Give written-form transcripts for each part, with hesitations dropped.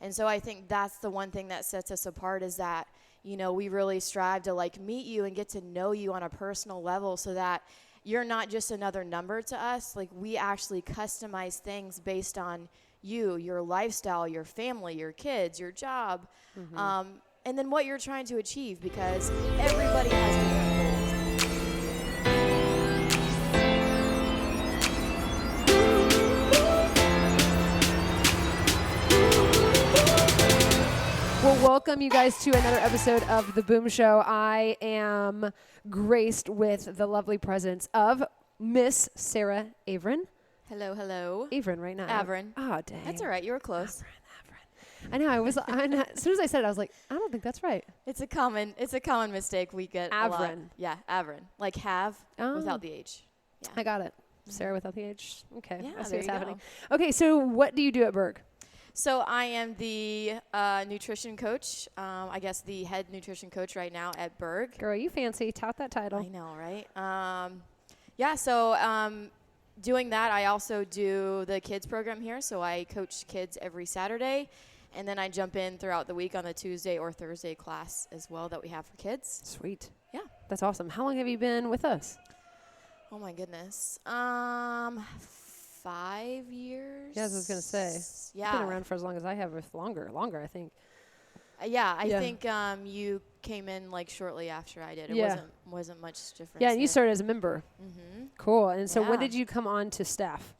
And so I think that's the one thing that sets us apart is that, you know, we really strive to like meet you and get to know you on a personal level so that you're not just another number to us. Like we actually customize things based on you, your lifestyle, your family, your kids, your job, and then what you're trying to achieve, because everybody has different goals. Well, welcome you guys to another episode of The Boom Show. I am graced with the lovely presence of Miss Sara Avren. Hello, hello. Avren, right now. Avren. Oh, dang. That's all right. You were close. Avren. I know. As soon as I said it, I was like, I don't think that's right. It's a common mistake we get a lot. Avren. Yeah, Avren. Like have without the H. Yeah. I got it. Sarah without the H. Okay. Yeah, I see there what's you happening. go. Okay, so what do you do at Burg? So I am the nutrition coach, I guess the head nutrition coach right now at Burg. Girl, you fancy. Tout that title. I know, right? Doing that, I also do the kids program here. So I coach kids every Saturday. And then I jump in throughout the week on the Tuesday or Thursday class as well that we have for kids. Sweet. Yeah. That's awesome. How long have you been with us? Oh, my goodness. 5 years. Yeah, as I was going to say. Yeah. You've been around for as long as I have, or longer, I think. I think you came in like shortly after I did. It wasn't much difference. Yeah, and you started as a member. Mm-hmm. Cool. And so when Yeah. did you come on to staff?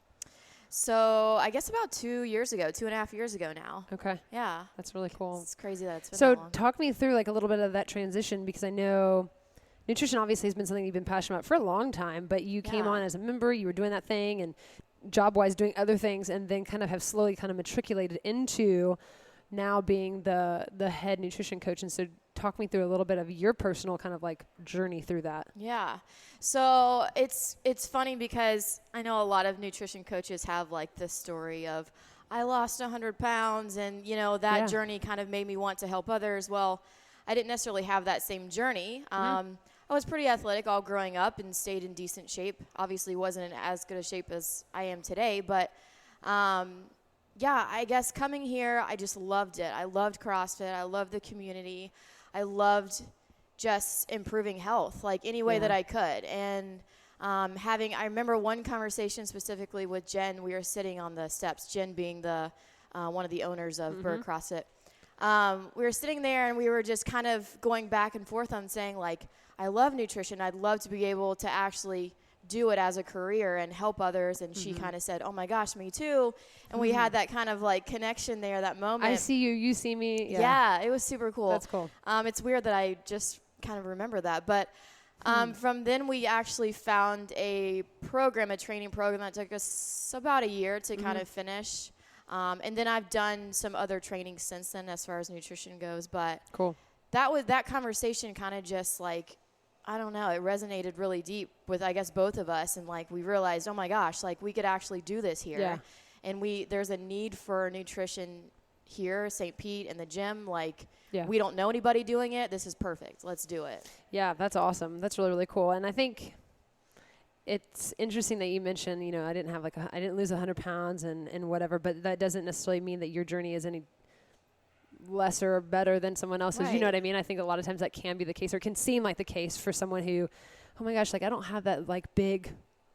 So I guess about 2.5 years ago now. Okay. Yeah. That's really cool. It's crazy that it's been So that long. talk me through like a little bit of that transition, because I know nutrition obviously has been something you've been passionate about for a long time, but you came on as a member, you were doing that thing and job-wise doing other things, and then kind of have slowly kind of matriculated into now being the head nutrition coach. And so talk me through a little bit of your personal kind of like journey through that. Yeah. So it's funny because I know a lot of nutrition coaches have like this story of I lost 100 pounds and, you know, that journey kind of made me want to help others. Well, I didn't necessarily have that same journey. I was pretty athletic all growing up and stayed in decent shape. Obviously wasn't in as good a shape as I am today, but I guess coming here, I just loved it. I loved CrossFit. I loved the community. I loved just improving health, like any way that I could. And I remember one conversation specifically with Jen. We were sitting on the steps, Jen being the one of the owners of Burg CrossFit. We were sitting there and we were just kind of going back and forth on saying, like, I love nutrition. I'd love to be able to actually do it as a career and help others. And she kind of said, oh my gosh, me too. And we had that kind of like connection there, that moment. I see you, you see me. Yeah, it was super cool. That's cool. It's weird that I just kind of remember that. But from then we actually found a training program that took us about a year to kind of finish. And then I've done some other training since then as far as nutrition goes. But cool. That conversation kind of just like, I don't know, it resonated really deep with, I guess, both of us. And like we realized, oh my gosh, like we could actually do this here. Yeah. And there's a need for nutrition here, St. Pete, in the gym. Like we don't know anybody doing it. This is perfect. Let's do it. Yeah, that's awesome. That's really, really cool. And I think it's interesting that you mentioned, you know, I didn't lose 100 pounds and whatever, but that doesn't necessarily mean that your journey is any lesser or better than someone else's. Right. You know what I mean? I think a lot of times that can be the case, or can seem like the case for someone who, oh my gosh, like I don't have that like big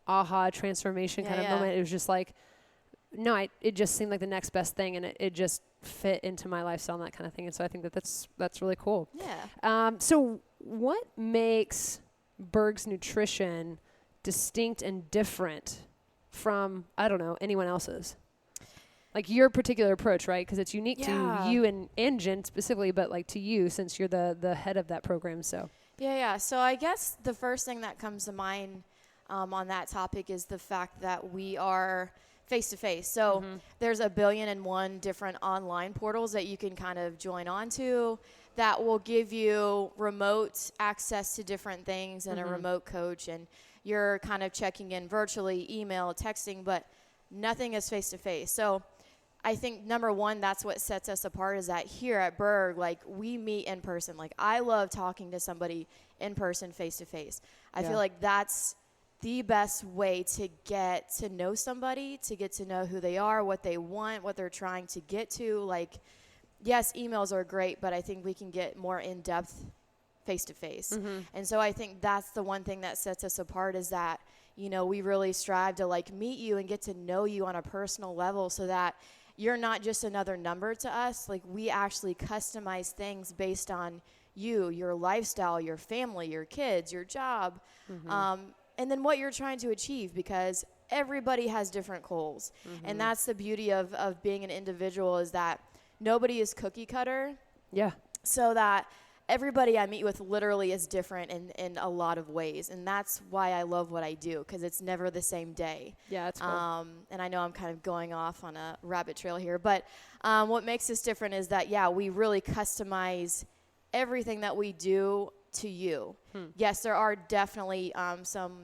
aha transformation kind of moment. It was just like, no, it just seemed like the next best thing, and it just fit into my lifestyle and that kind of thing. And so I think that's really cool. Yeah. So what makes Burg's nutrition distinct and different from, I don't know, anyone else's? Like your particular approach, right? Because it's unique to you and Jen specifically, but like to you since you're the head of that program. So Yeah. So I guess the first thing that comes to mind on that topic is the fact that we are face-to-face. So there's 1,000,000,001 different online portals that you can kind of join onto that will give you remote access to different things and a remote coach. And you're kind of checking in virtually, email, texting, but nothing is face-to-face. So I think number one, that's what sets us apart, is that here at Burg, like we meet in person. Like I love talking to somebody in person, face-to-face. I feel like that's the best way to get to know somebody, to get to know who they are, what they want, what they're trying to get to. Like yes, emails are great, but I think we can get more in-depth face-to-face. And so I think that's the one thing that sets us apart is that, we really strive to like meet you and get to know you on a personal level so that you're not just another number to us. Like we actually customize things based on you, your lifestyle, your family, your kids, your job, and then what you're trying to achieve, because everybody has different goals. And that's the beauty of being an individual, is that nobody is cookie cutter. Yeah. So that everybody I meet with literally is different in a lot of ways. And that's why I love what I do, because it's never the same day. Yeah, that's cool. And I know I'm kind of going off on a rabbit trail here, but what makes us different is that, we really customize everything that we do to you. Yes, there are definitely some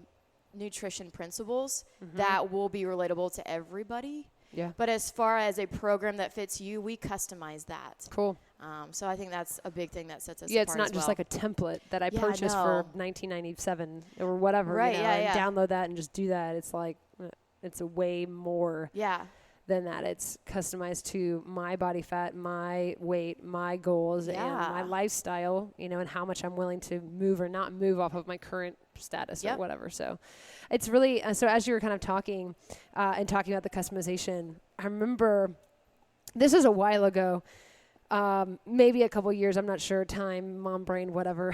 nutrition principles that will be relatable to everybody. Yeah. But as far as a program that fits you, we customize that. Cool. So I think that's a big thing that sets us apart. Yeah, it's not as just well. like a template that I purchased for $19.97 or whatever. Right, and download that and just do that. It's like, it's a way more than that. It's customized to my body fat, my weight, my goals, and my lifestyle, and how much I'm willing to move or not move off of my current status or whatever. So it's really, so as you were kind of talking and talking about the customization, I remember this is a while ago, maybe a couple years, I'm not sure, time, mom brain, whatever.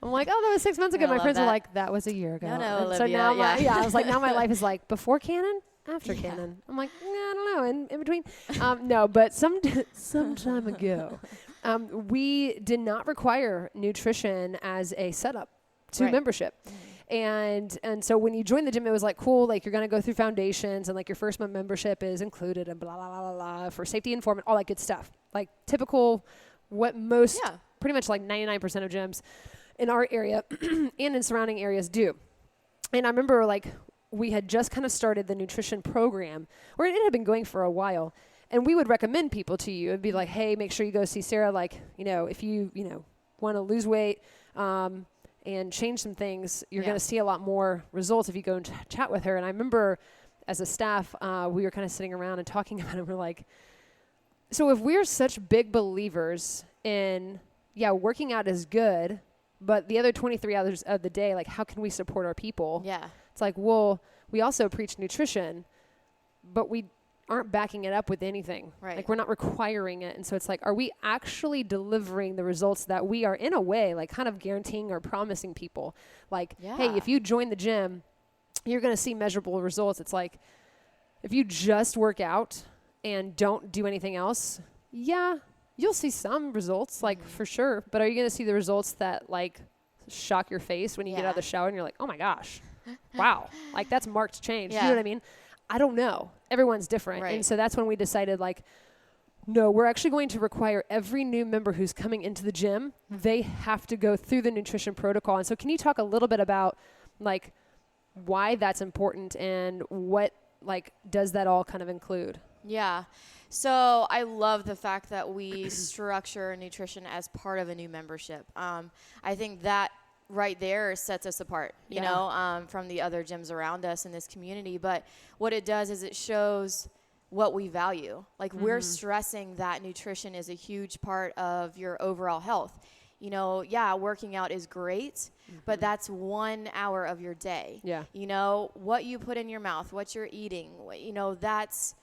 I'm like, oh, that was 6 months ago. My friends were like, that was a year ago. No, Olivia, so now I was like, now my life is like before Canon, after Canon. I'm like, I don't know, in between. No, but some time ago, we did not require nutrition as a setup to membership. And so when you join the gym, it was like, cool, like you're going to go through foundations and like your first month membership is included and blah, blah, blah, blah, blah, for safety informant, all that good stuff. Like typical, what most, pretty much like 99% of gyms in our area and in surrounding areas do. And I remember like we had just kind of started the nutrition program, or it had been going for a while. And we would recommend people to you. It'd be like, hey, make sure you go see Sara. Like, if you, want to lose weight, and change some things, you're going to see a lot more results if you go and chat with her. And I remember as a staff, we were kind of sitting around and talking about it. We're like, so if we're such big believers in, working out is good, but the other 23 hours of the day, like how can we support our people? Yeah. It's like, well, we also preach nutrition, but we aren't backing it up with anything. Right. Like we're not requiring it. And so it's like, are we actually delivering the results that we are in a way, like kind of guaranteeing or promising people? Like, hey, if you join the gym, you're going to see measurable results. It's like, if you just work out and don't do anything else, you'll see some results, like for sure. But are you going to see the results that like shock your face when you get out of the shower and you're like, oh my gosh, wow. Like that's marked change. You know what I mean? I don't know. Everyone's different. Right. And so that's when we decided like, no, we're actually going to require every new member who's coming into the gym, they have to go through the nutrition protocol. And so can you talk a little bit about like why that's important and what like does that all kind of include? Yeah. So I love the fact that we structure nutrition as part of a new membership. I think that right there sets us apart, you know, from the other gyms around us in this community. But what it does is it shows what we value. Like we're stressing that nutrition is a huge part of your overall health. You know, working out is great, but that's 1 hour of your day. Yeah. You know, what you put in your mouth, what you're eating, you know, that's,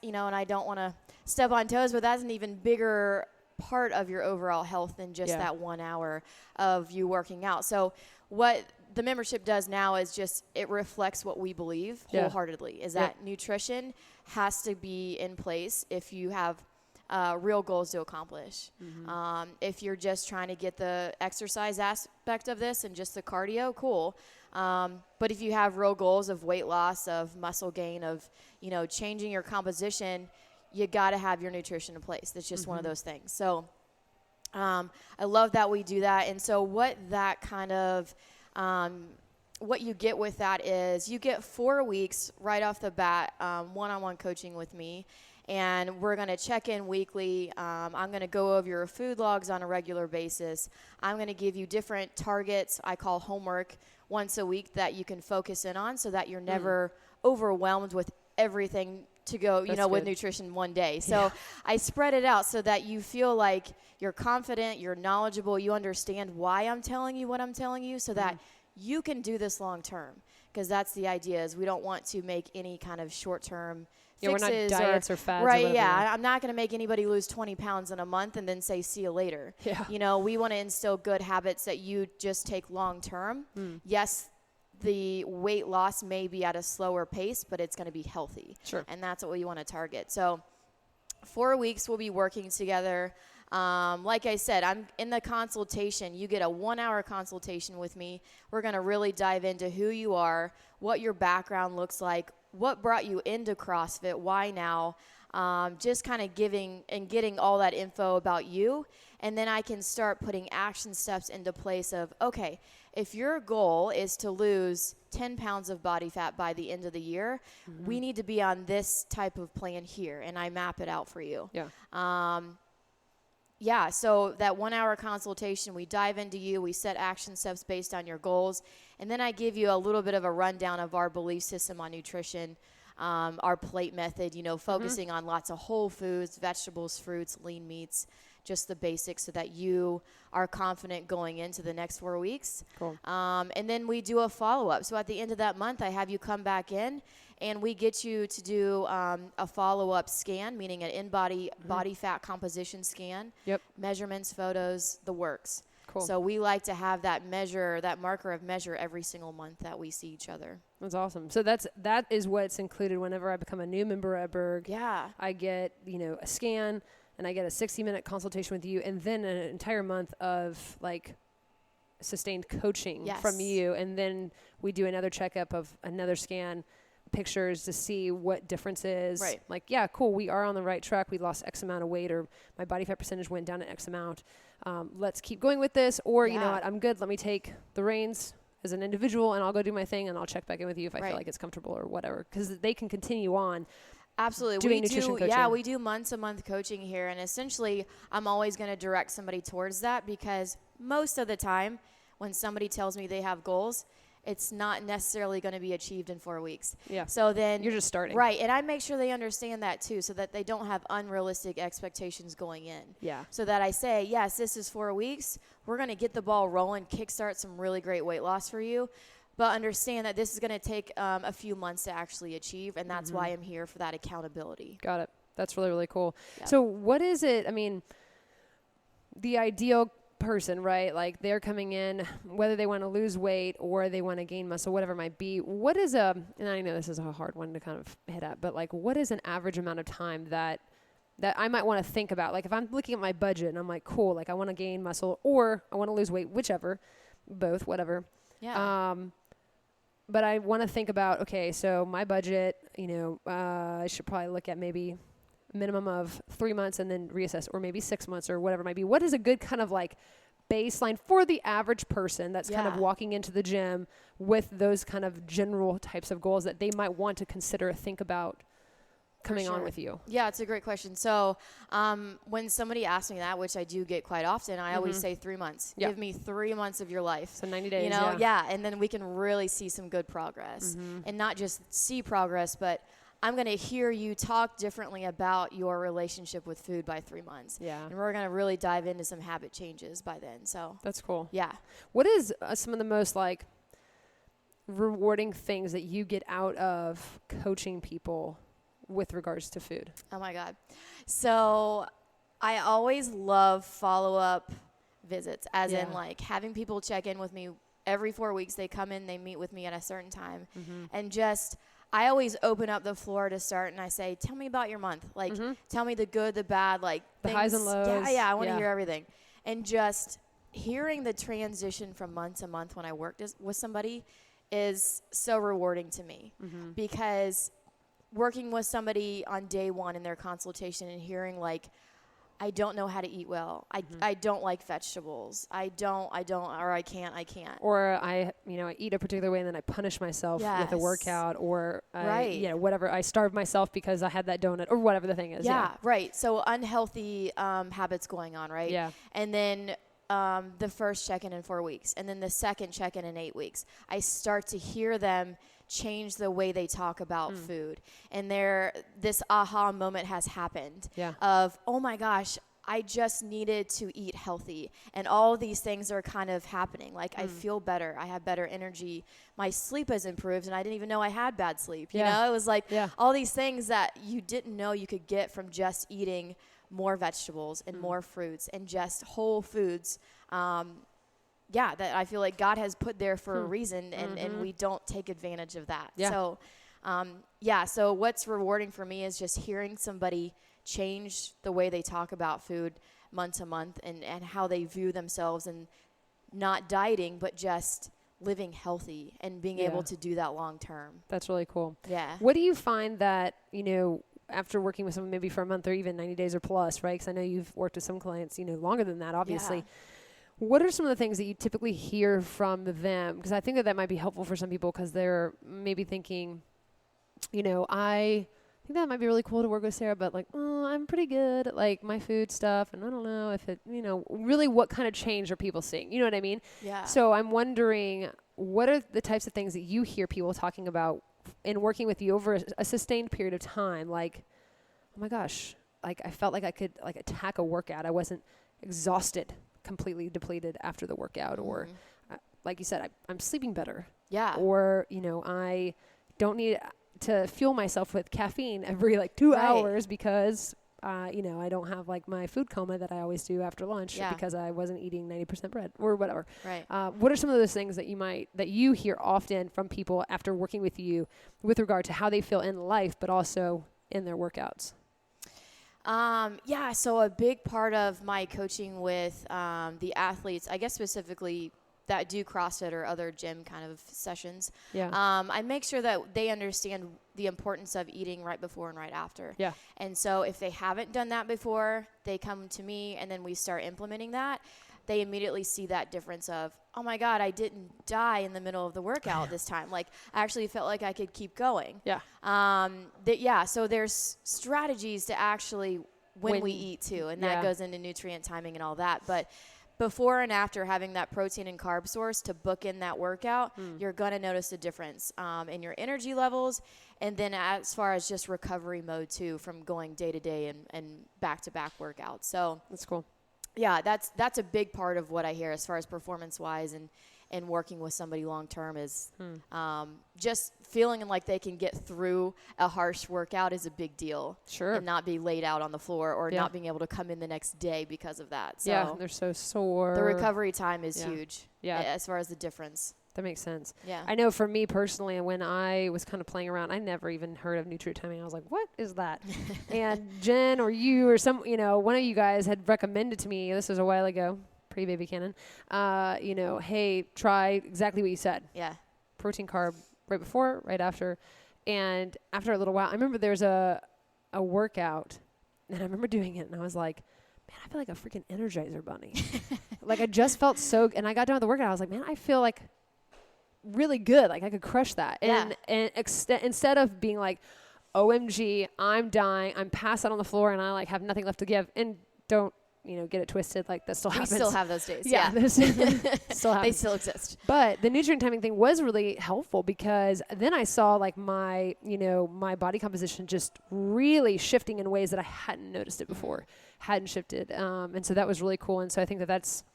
you know, and I don't want to step on toes, but that's an even bigger part of your overall health than just that 1 hour of you working out. So what the membership does now is just, it reflects what we believe wholeheartedly, is that nutrition has to be in place if you have real goals to accomplish. If you're just trying to get the exercise aspect of this and just the cardio, cool. But if you have real goals of weight loss, of muscle gain, of, you know, changing your composition, you got to have your nutrition in place. That's just one of those things. So I love that we do that. And so what that kind of, what you get with that is you get 4 weeks right off the bat, one-on-one coaching with me. And we're going to check in weekly. I'm going to go over your food logs on a regular basis. I'm going to give you different targets I call homework once a week that you can focus in on so that you're never overwhelmed with everything to go, you know, with nutrition one day. So I spread it out so that you feel like you're confident, you're knowledgeable, you understand why I'm telling you what I'm telling you, so that you can do this long term. Because that's the idea, is we don't want to make any kind of short term fixes. We're not diets or fads. Right, or whatever. I'm not going to make anybody lose 20 pounds in a month and then say, see you later. Yeah. You know, we want to instill good habits that you just take long term. Yes, the weight loss may be at a slower pace, but it's going to be healthy. Sure. And that's what we want to target. So 4 weeks we'll be working together. Like I said, I'm in the consultation. You get a 1-hour consultation with me. We're going to really dive into who you are, what your background looks like, what brought you into CrossFit, why now, just kind of getting all that info about you. And then I can start putting action steps into place of, okay, if your goal is to lose 10 pounds of body fat by the end of the year, we need to be on this type of plan here. And I map it out for you. Yeah. So that 1-hour consultation, we dive into you, we set action steps based on your goals, and then I give you a little bit of a rundown of our belief system on nutrition, our plate method, you know, focusing on lots of whole foods, vegetables, fruits, lean meats, just the basics, so that you are confident going into the next 4 weeks. Cool. And then we do a follow-up. So at the end of that month, I have you come back in, and we get you to do a follow-up scan, meaning an in-body body fat composition scan. Measurements, photos, the works. Cool. So we like to have that marker of measure every single month that we see each other. That's awesome. So that is what's included whenever I become a new member at Burg. Yeah. I get, you know, a scan, and I get a 60-minute consultation with you, and then an entire month of like sustained coaching from you. And then we do another checkup of another scan, pictures to see what difference is. Right. Like, yeah, cool, we are on the right track. We lost X amount of weight, or my body fat percentage went down to X amount. Let's keep going with this. Or, you know what, I'm good. Let me take the reins as an individual, and I'll go do my thing, and I'll check back in with you if I feel like it's comfortable or whatever. Because they can continue on. Absolutely. Doing nutrition coaching. Yeah, we do month-to-month coaching here, and essentially I'm always going to direct somebody towards that, because most of the time when somebody tells me they have goals, it's not necessarily going to be achieved in 4 weeks. Yeah. So then you're just starting. Right. And I make sure they understand that too, so that they don't have unrealistic expectations going in. Yeah. So that I say, yes, this is 4 weeks. We're going to get the ball rolling, kickstart some really great weight loss for you. But understand that this is going to take a few months to actually achieve, and that's why I'm here, for that accountability. Got it. That's really, really cool. Yeah. So what is it, I mean, the ideal person, right? Like, they're coming in, whether they want to lose weight or they want to gain muscle, whatever it might be. What is and I know this is a hard one to kind of hit at, but like, what is an average amount of time that I might want to think about? Like, if I'm looking at my budget and I'm like, cool, like I want to gain muscle or I want to lose weight, whichever, both, whatever. Yeah. But I want to think about, okay, so my budget, you know, I should probably look at maybe a minimum of 3 months and then reassess, or maybe 6 months or whatever it might be. What is a good kind of like baseline for the average person that's kind of walking into the gym with those kind of general types of goals that they might want to consider, think about coming on with you? Yeah, it's a great question. So when somebody asks me that, which I do get quite often, I always say 3 months. Give me 3 months of your life. So 90 days. You know, and then we can really see some good progress. And not just see progress, but I'm going to hear you talk differently about your relationship with food by 3 months. Yeah. And we're going to really dive into some habit changes by then. So that's cool. Yeah. What is some of the most like rewarding things that you get out of coaching people with regards to food? Oh my God. So I always love follow-up visits, as in like having people check in with me every 4 weeks. They come in, they meet with me at a certain time, and just, I always open up the floor to start, and I say, tell me about your month. Like, tell me the good, the bad, like the highs and lows. Yeah, I want to hear everything. And just hearing the transition from month to month when I work with somebody is so rewarding to me, because working with somebody on day one in their consultation and hearing like, I don't know how to eat well. I don't like vegetables. I don't, or I can't. Or I eat a particular way and then I punish myself with a workout, or whatever. I starve myself because I had that donut, or whatever the thing is. Yeah. Right. So unhealthy habits going on, right? Yeah. And then the first check-in in 4 weeks and then the second check-in in 8 weeks, I start to hear them change the way they talk about food. And this aha moment has happened of, oh my gosh, I just needed to eat healthy. And all of these things are kind of happening. Like I feel better. I have better energy. My sleep has improved and I didn't even know I had bad sleep. You know, it was like all these things that you didn't know you could get from just eating more vegetables and more fruits and just whole foods. That I feel like God has put there for a reason, and we don't take advantage of that. So, so what's rewarding for me is just hearing somebody change the way they talk about food month to month and how they view themselves, and not dieting, but just living healthy and being able to do that long term. That's really cool. Yeah. What do you find that, after working with someone maybe for a month or even 90 days or plus, right? Because I know you've worked with some clients, longer than that, obviously. Yeah. What are some of the things that you typically hear from them? Because I think that might be helpful for some people because they're maybe thinking, I think that might be really cool to work with Sara, but I'm pretty good at my food stuff. And I don't know if it, really what kind of change are people seeing? You know what I mean? Yeah. So I'm wondering, what are the types of things that you hear people talking about in working with you over a sustained period of time? Like, oh my gosh, I felt like I could attack a workout. I wasn't exhausted, completely depleted after the workout, or like you said, I'm sleeping better. Yeah. Or, I don't need to fuel myself with caffeine every 2 hours because, I don't have my food coma that I always do after lunch because I wasn't eating 90% bread or whatever. Right. What are some of those things that you hear often from people after working with you with regard to how they feel in life, but also in their workouts? So a big part of my coaching with the athletes, I guess specifically that do CrossFit or other gym kind of sessions, I make sure that they understand the importance of eating right before and right after. Yeah. And so if they haven't done that before, they come to me and then we start implementing that. They immediately see that difference of, oh my God, I didn't die in the middle of the workout this time. I actually felt like I could keep going. Yeah. So there's strategies to actually when we eat too, and that goes into nutrient timing and all that. But before and after having that protein and carb source to book in that workout, you're going to notice a difference in your energy levels. And then as far as just recovery mode too, from going day to day and back to back workouts. So that's cool. Yeah, that's a big part of what I hear as far as performance-wise and working with somebody long-term is just feeling like they can get through a harsh workout is a big deal. Sure. And not be laid out on the floor or not being able to come in the next day because of that. So they're so sore. The recovery time is huge as far as the difference. That makes sense. Yeah. I know for me personally, when I was kind of playing around, I never even heard of nutrient timing. I was like, what is that? And Jen or you or one of you guys had recommended to me, this was a while ago, pre-baby Cannon, hey, try exactly what you said. Yeah. Protein, carb, right before, right after. And after a little while, I remember there's a workout, and I remember doing it, and I was like, man, I feel like a freaking Energizer bunny. I just felt so, and I got done with the workout, I was like, man, I feel like really good. I could crush that. Yeah. And instead of being like, OMG, I'm dying, I'm passed out on the floor, and I have nothing left to give. And don't, get it twisted. That still happens. We still have those days. Yeah. Still happens. They still exist. But the nutrient timing thing was really helpful because then I saw my, my body composition just really shifting in ways that I hadn't noticed it before, hadn't shifted. And so that was really cool. And so I think that's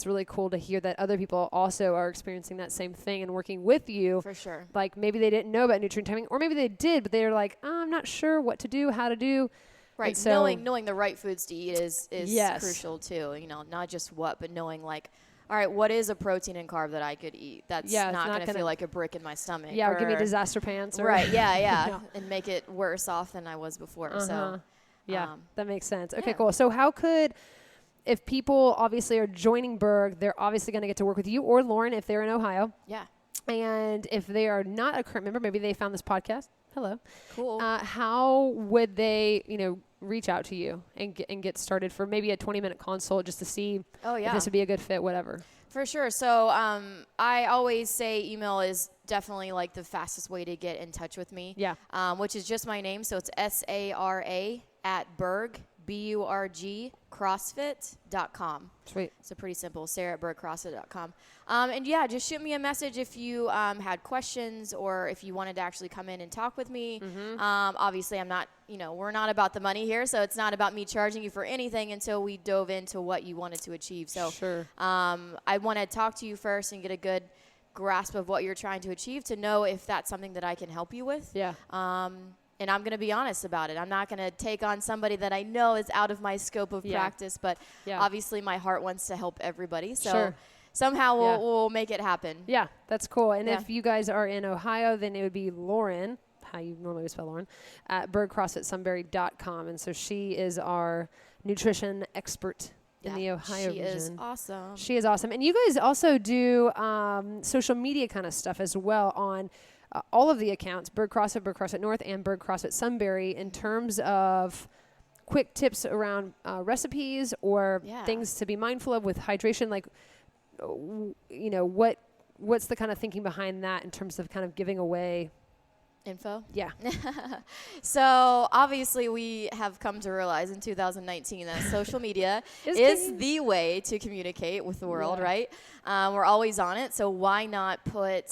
really cool to hear that other people also are experiencing that same thing and working with you. For sure. Maybe they didn't know about nutrient timing, or maybe they did, but they're like, I'm not sure what to do, how to do. Right. So knowing the right foods to eat is crucial too. Not just what, but knowing all right, what is a protein and carb that I could eat? That's not going to feel like a brick in my stomach. Yeah, or give me disaster pants. Right. Yeah. And make it worse off than I was before. So. Yeah, that makes sense. Okay, cool. So how could, if people obviously are joining Burg, they're obviously going to get to work with you or Lauren if they're in Ohio. Yeah. And if they are not a current member, maybe they found this podcast. Hello. Cool. How would they, reach out to you and get started for maybe a 20-minute consult just to see if this would be a good fit, whatever? For sure. So I always say email is definitely the fastest way to get in touch with me. Yeah. Which is just my name. So it's Sara at Burg, BURG CrossFit.com. Sweet. So pretty simple. Sara at BurgCrossFit.com. And yeah, just shoot me a message if you had questions or if you wanted to actually come in and talk with me. Obviously, I'm not, we're not about the money here, so it's not about me charging you for anything until we dove into what you wanted to achieve. So I want to talk to you first and get a good grasp of what you're trying to achieve to know if that's something that I can help you with. Yeah. And I'm going to be honest about it. I'm not going to take on somebody that I know is out of my scope of practice, but obviously my heart wants to help everybody. So somehow we'll make it happen. Yeah, that's cool. And if you guys are in Ohio, then it would be Lauren, how you normally would spell Lauren, at BurgCrossFitSunbury.com. And so she is our nutrition expert in the Ohio region. She is awesome. She is awesome. And you guys also do social media kind of stuff as well on all of the accounts, Burg CrossFit, Burg CrossFit North, and Burg CrossFit Sunbury, in terms of quick tips around recipes or things to be mindful of with hydration. Like, what's the kind of thinking behind that in terms of kind of giving away info? Yeah. So obviously we have come to realize in 2019 that social media is the way to communicate with the world, right? We're always on it. So why not put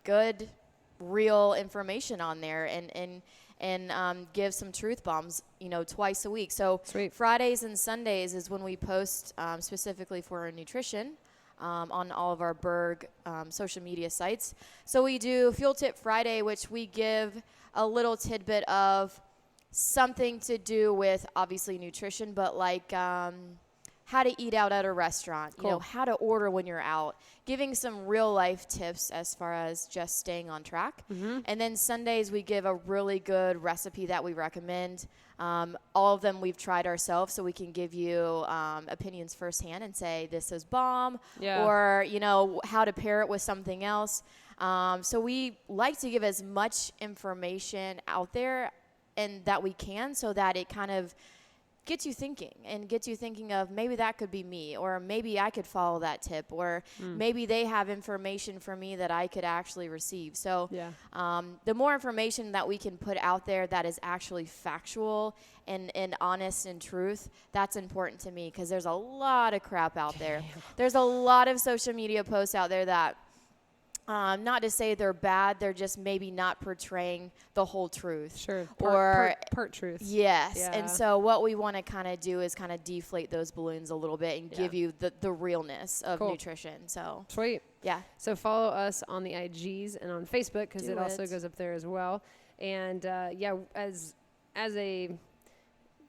good, real information on there and give some truth bombs, twice a week. So Fridays and Sundays is when we post specifically for our nutrition on all of our Burg social media sites. So we do Fuel Tip Friday, which we give a little tidbit of something to do with obviously nutrition, but like how to eat out at a restaurant, how to order when you're out, giving some real life tips as far as just staying on track. And then Sundays we give a really good recipe that we recommend. All of them we've tried ourselves, so we can give you opinions firsthand and say this is bomb, or how to pair it with something else. So we like to give as much information out there and that we can, so that it kind of gets you thinking of maybe that could be me, or maybe I could follow that tip, or maybe they have information for me that I could actually receive. So the more information that we can put out there that is actually factual and honest and truth, that's important to me, because there's a lot of crap out there. There's a lot of social media posts out there that not to say they're bad, they're just maybe not portraying the whole truth. Sure. Or part truth. Yes. Yeah. And so what we want to kind of do is kind of deflate those balloons a little bit and give you the realness of nutrition. So sweet. Yeah. So follow us on the IGs and on Facebook, because it also goes up there as well. And as a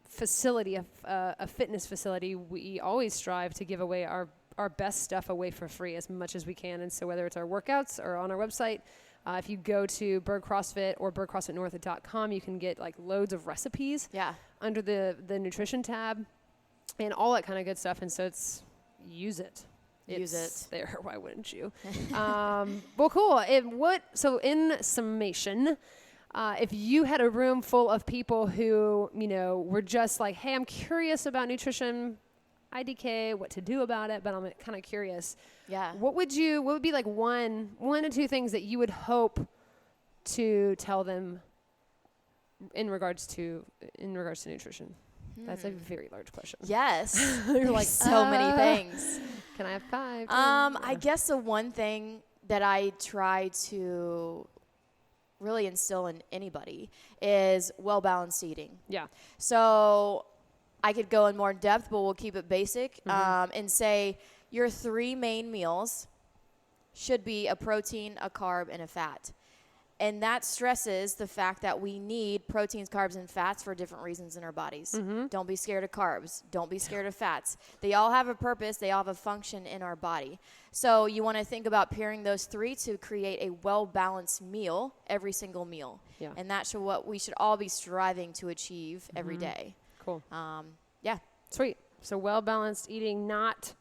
facility, a fitness facility, we always strive to give away our best stuff away for free as much as we can. And so whether it's our workouts or on our website, if you go to Burg CrossFit or BurgCrossFitNorth.com, you can get like loads of recipes under the nutrition tab and all that kind of good stuff. And so use it. It's there. Why wouldn't you? Well, cool. So in summation, if you had a room full of people who, were just like, hey, I'm curious about nutrition, IDK, what to do about it, but I'm kind of curious. Yeah. What would be like one to two things that you would hope to tell them in regards to nutrition? That's a very large question. Yes. You're like so many things. Can I have 5? I guess the one thing that I try to really instill in anybody is well-balanced eating. Yeah. So I could go in more depth, but we'll keep it basic and say your 3 main meals should be a protein, a carb, and a fat. And that stresses the fact that we need proteins, carbs, and fats for different reasons in our bodies. Don't be scared of carbs. Don't be scared of fats. They all have a purpose. They all have a function in our body. So you want to think about pairing those 3 to create a well-balanced meal, every single meal. Yeah. And that's what we should all be striving to achieve every day. Cool. Yeah. Sweet. So well-balanced eating, not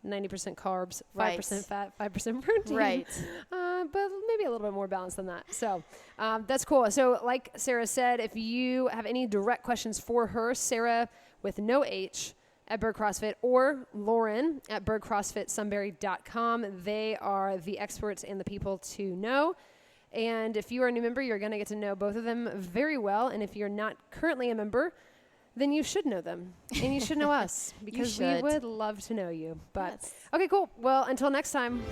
90% carbs, 5% fat, 5% protein. Right. But maybe a little bit more balanced than that. So that's cool. So like Sara said, if you have any direct questions for her, Sara with no H at Burg CrossFit, or Lauren at BurgCrossFitSunbury.com. They are the experts and the people to know. And if you are a new member, you're going to get to know both of them very well. And if you're not currently a member, then you should know them. And you should know us because we should. would love to know you. But Yes. okay, cool. Well, until next time.